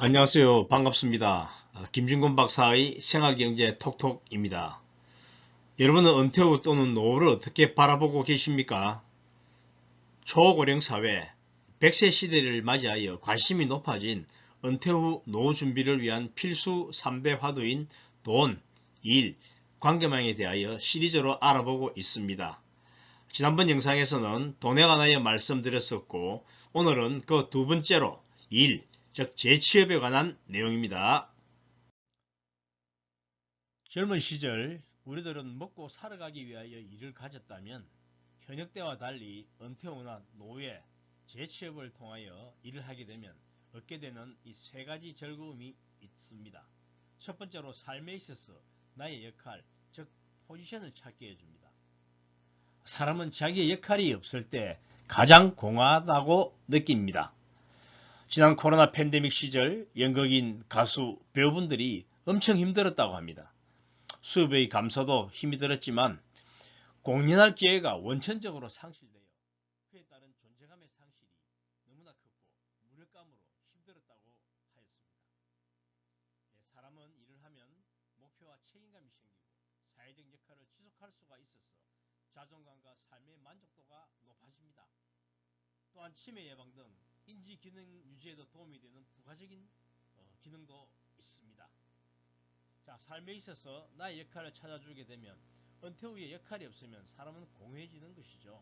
안녕하세요. 반갑습니다. 김진곤 박사의 생활경제 톡톡입니다. 여러분은 은퇴 후 또는 노후를 어떻게 바라보고 계십니까? 초고령 사회, 100세 시대를 맞이하여 관심이 높아진 은퇴 후 노후 준비를 위한 필수 3대 화두인 돈, 일, 관계망에 대하여 시리즈로 알아보고 있습니다. 지난번 영상에서는 돈에 관하여 말씀드렸었고, 오늘은 그 두 번째로 일, 즉 재취업에 관한 내용입니다. 젊은 시절 우리들은 먹고 살아가기 위하여 일을 가졌다면 현역 때와 달리 은퇴 후나 노후에 재취업을 통하여 일을 하게 되면 얻게 되는 이 세 가지 즐거움이 있습니다. 첫 번째로 삶에 있어서 나의 역할, 즉 포지션을 찾게 해줍니다. 사람은 자기의 역할이 없을 때 가장 공허하다고 느낍니다. 지난 코로나 팬데믹 시절 연극인, 가수, 배우분들이 엄청 힘들었다고 합니다. 수입의 감소도 힘이 들었지만 공연할 기회가 원천적으로 상실되어 그에 따른 존재감의 상실이 너무나 컸고 무력감으로 힘들었다고 하였습니다. 사람은 일을 하면 목표와 책임감이 생기고 사회적 역할을 지속할 수가 있어서 자존감과 삶의 만족도가 높아집니다. 또한 치매 예방 등 인지 기능 유지에도 도움이 되는 부가적인 기능도 있습니다. 자, 삶에 있어서 나의 역할을 찾아주게 되면 은퇴 후에 역할이 없으면 사람은 공허해지는 것이죠.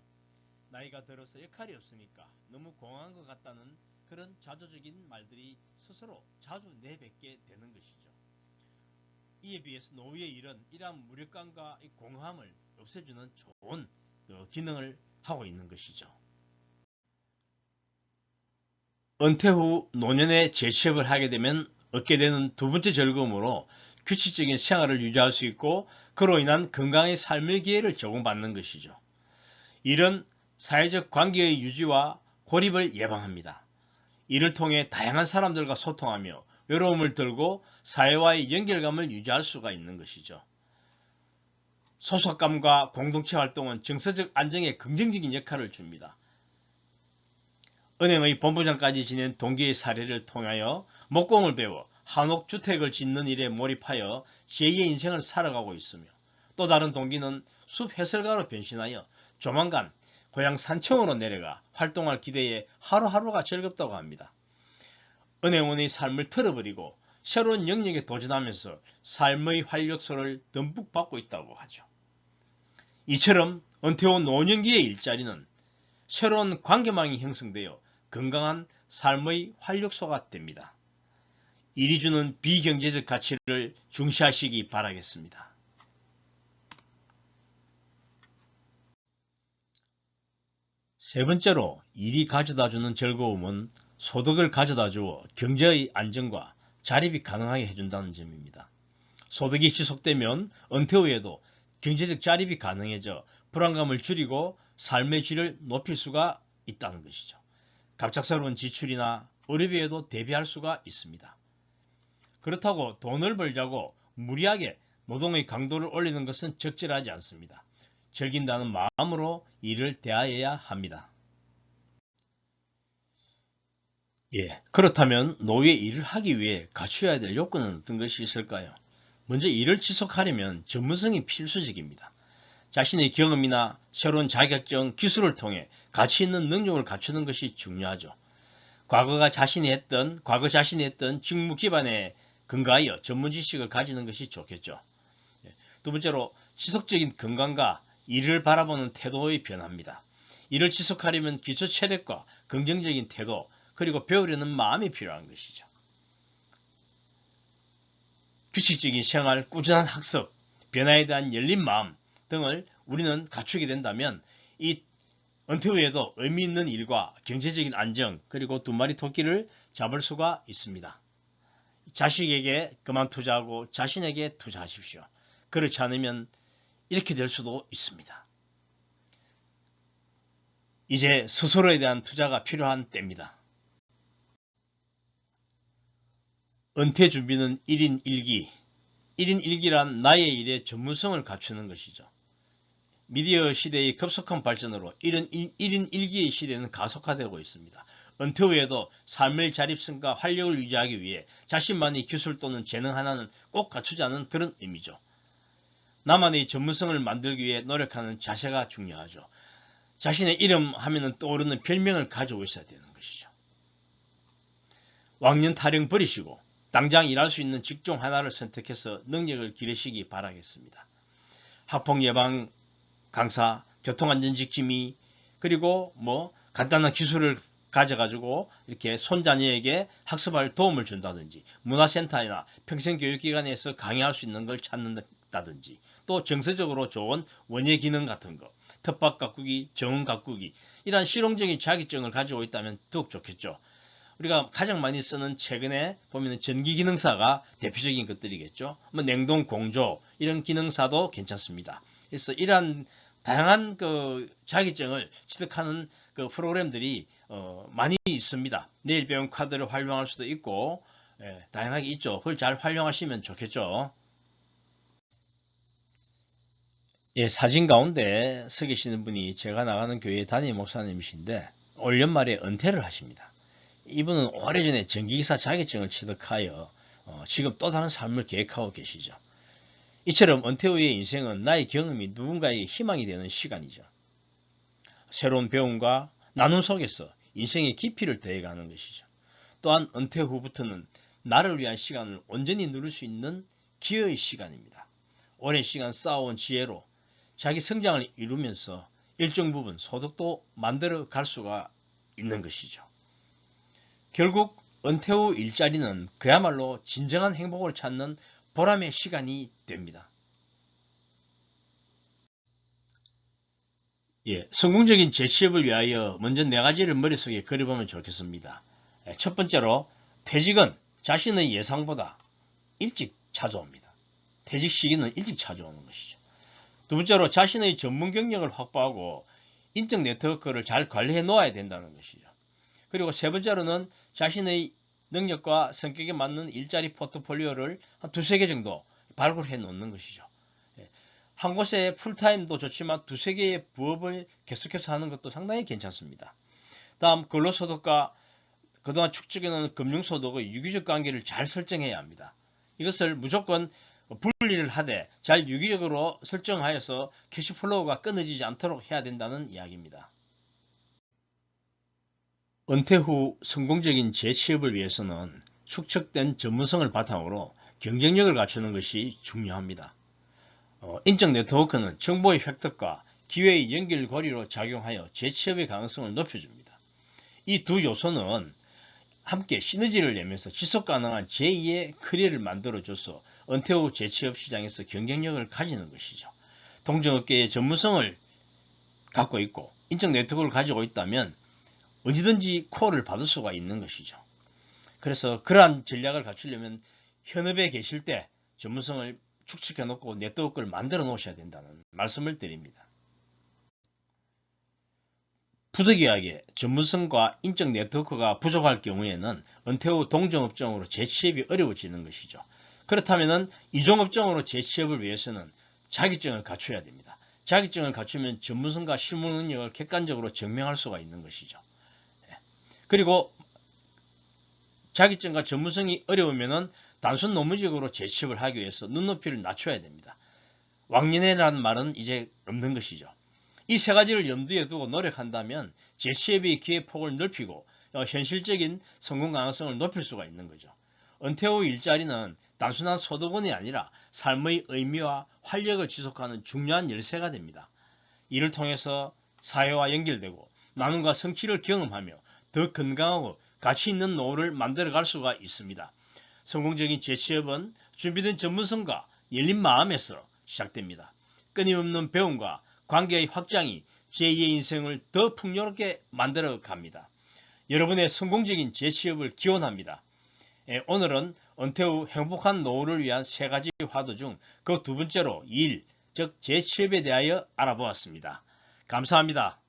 나이가 들어서 역할이 없으니까 너무 공허한 것 같다는 그런 자조적인 말들이 스스로 자주 내뱉게 되는 것이죠. 이에 비해서 노후의 일은 이러한 무력감과 공허함을 없애주는 좋은 기능을 하고 있는 것이죠. 은퇴 후 노년에 재취업을 하게 되면 얻게 되는 두 번째 즐거움으로 규칙적인 생활을 유지할 수 있고 그로 인한 건강의 삶의 기회를 제공받는 것이죠. 이런 사회적 관계의 유지와 고립을 예방합니다. 이를 통해 다양한 사람들과 소통하며 외로움을 덜고 사회와의 연결감을 유지할 수가 있는 것이죠. 소속감과 공동체 활동은 정서적 안정에 긍정적인 역할을 줍니다. 은행의 본부장까지 지낸 동기의 사례를 통하여 목공을 배워 한옥 주택을 짓는 일에 몰입하여 제2의 인생을 살아가고 있으며 또 다른 동기는 숲 해설가로 변신하여 조만간 고향 산청으로 내려가 활동할 기대에 하루하루가 즐겁다고 합니다. 은행원의 삶을 틀어버리고 새로운 영역에 도전하면서 삶의 활력소를 듬뿍 받고 있다고 하죠. 이처럼 은퇴 후 노년기의 일자리는 새로운 관계망이 형성되어 건강한 삶의 활력소가 됩니다. 일이 주는 비경제적 가치를 중시하시기 바라겠습니다. 세 번째로 일이 가져다주는 즐거움은 소득을 가져다주어 경제의 안정과 자립이 가능하게 해준다는 점입니다. 소득이 지속되면 은퇴 후에도 경제적 자립이 가능해져 불안감을 줄이고 삶의 질을 높일 수가 있다는 것이죠. 갑작스러운 지출이나 의료비에도 대비할 수가 있습니다. 그렇다고 돈을 벌자고 무리하게 노동의 강도를 올리는 것은 적절하지 않습니다. 즐긴다는 마음으로 일을 대하여야 합니다. 그렇다면 노후에 일을 하기 위해 갖춰야 될 요건은 어떤 것이 있을까요? 먼저 일을 지속하려면 전문성이 필수적입니다. 자신의 경험이나 새로운 자격증, 기술을 통해 가치 있는 능력을 갖추는 것이 중요하죠. 과거 자신이 했던 직무 기반에 근거하여 전문 지식을 가지는 것이 좋겠죠. 두 번째로 지속적인 건강과 일을 바라보는 태도의 변화입니다. 일을 지속하려면 기초 체력과 긍정적인 태도, 그리고 배우려는 마음이 필요한 것이죠. 규칙적인 생활, 꾸준한 학습, 변화에 대한 열린 마음 등을 우리는 갖추게 된다면 이 은퇴 후에도 의미 있는 일과 경제적인 안정, 그리고 두 마리 토끼를 잡을 수가 있습니다. 자식에게 그만 투자하고 자신에게 투자하십시오. 그렇지 않으면 이렇게 될 수도 있습니다. 이제 스스로에 대한 투자가 필요한 때입니다. 은퇴 준비는 1인 1기. 1인 1기란 나의 일에 전문성을 갖추는 것이죠. 미디어 시대의 급속한 발전으로 1인 1기의 시대는 가속화되고 있습니다. 은퇴 후에도 삶의 자립성과 활력을 유지하기 위해 자신만의 기술 또는 재능 하나는 꼭 갖추자는 그런 의미죠. 나만의 전문성을 만들기 위해 노력하는 자세가 중요하죠. 자신의 이름 하면 떠오르는 별명을 가지고 있어야 되는 것이죠. 왕년 타령 버리시고 당장 일할 수 있는 직종 하나를 선택해서 능력을 기르시기 바라겠습니다. 학폭 예방 강사, 교통안전직 지미, 그리고 간단한 기술을 가져가지고 이렇게 손자녀에게 학습할 도움을 준다든지, 문화센터나 평생교육기관에서 강의할 수 있는 걸 찾는다든지, 또 정서적으로 좋은 원예 기능 같은 거, 텃밭 가꾸기, 정원 가꾸기, 이러한 실용적인 자격증을 가지고 있다면 더욱 좋겠죠. 우리가 가장 많이 쓰는 최근에 보면 전기기능사가 대표적인 것들이겠죠. 냉동 공조 이런 기능사도 괜찮습니다. 그래서 이러한 다양한 자격증을 취득하는 프로그램들이 많이 있습니다. 내일 배운 카드를 활용할 수도 있고 다양하게 있죠. 그걸 잘 활용하시면 좋겠죠. 예, 사진 가운데 서 계시는 분이 제가 나가는 교회 담임 목사님이신데 올 연말에 은퇴를 하십니다. 이분은 오래전에 전기기사 자격증을 취득하여 지금 또 다른 삶을 계획하고 계시죠. 이처럼 은퇴 후의 인생은 나의 경험이 누군가에게 희망이 되는 시간이죠. 새로운 배움과 나눔 속에서 인생의 깊이를 더해가는 것이죠. 또한 은퇴 후부터는 나를 위한 시간을 온전히 누릴 수 있는 기회의 시간입니다. 오랜 시간 쌓아온 지혜로 자기 성장을 이루면서 일정 부분 소득도 만들어 갈 수가 있는 것이죠. 결국 은퇴 후 일자리는 그야말로 진정한 행복을 찾는 보람의 시간이 됩니다. 예, 성공적인 재취업을 위하여 먼저 4가지를 머릿속에 그려보면 좋겠습니다. 첫 번째로 퇴직은 자신의 예상보다 일찍 찾아옵니다. 퇴직 시기는 일찍 찾아오는 것이죠. 두 번째로 자신의 전문 경력을 확보하고 인적 네트워크를 잘 관리해 놓아야 된다는 것이죠. 그리고 세 번째로는 자신의 능력과 성격에 맞는 일자리 포트폴리오를 한 2-3개 정도 발굴해 놓는 것이죠. 한 곳에 풀타임도 좋지만 2-3개의 부업을 계속해서 하는 것도 상당히 괜찮습니다. 다음 근로소득과 그동안 축적해 놓은 금융소득의 유기적 관계를 잘 설정해야 합니다. 이것을 무조건 분리를 하되 잘 유기적으로 설정하여서 캐시플로우가 끊어지지 않도록 해야 된다는 이야기입니다. 은퇴 후 성공적인 재취업을 위해서는 축적된 전문성을 바탕으로 경쟁력을 갖추는 것이 중요합니다. 인적 네트워크는 정보의 획득과 기회의 연결고리로 작용하여 재취업의 가능성을 높여줍니다. 이 두 요소는 함께 시너지를 내면서 지속가능한 제2의 커리어를 만들어줘서 은퇴 후 재취업 시장에서 경쟁력을 가지는 것이죠. 동종업계의 전문성을 갖고 있고 인적 네트워크를 가지고 있다면 언제든지 콜을 받을 수가 있는 것이죠. 그래서 그러한 전략을 갖추려면 현업에 계실 때 전문성을 축적해 놓고 네트워크를 만들어 놓으셔야 된다는 말씀을 드립니다. 부득이하게 전문성과 인적 네트워크가 부족할 경우에는 은퇴 후 동종업종으로 재취업이 어려워지는 것이죠. 그렇다면 이종업종으로 재취업을 위해서는 자격증을 갖춰야 됩니다. 자격증을 갖추면 전문성과 실무 능력을 객관적으로 증명할 수가 있는 것이죠. 그리고 자격증과 전문성이 어려우면 단순 노무직으로 재취업을 하기 위해서 눈높이를 낮춰야 됩니다. 왕년에라는 말은 이제 없는 것이죠. 이 3가지를 염두에 두고 노력한다면 재취업의 기회폭을 넓히고 현실적인 성공 가능성을 높일 수가 있는 거죠. 은퇴 후 일자리는 단순한 소득원이 아니라 삶의 의미와 활력을 지속하는 중요한 열쇠가 됩니다. 이를 통해서 사회와 연결되고 나눔과 성취를 경험하며 더 건강하고 가치 있는 노후를 만들어갈 수가 있습니다. 성공적인 재취업은 준비된 전문성과 열린 마음에서 시작됩니다. 끊임없는 배움과 관계의 확장이 제2의 인생을 더 풍요롭게 만들어 갑니다. 여러분의 성공적인 재취업을 기원합니다. 오늘은 은퇴 후 행복한 노후를 위한 3가지 화두 중 그 2번째로 일, 즉 재취업에 대하여 알아보았습니다. 감사합니다.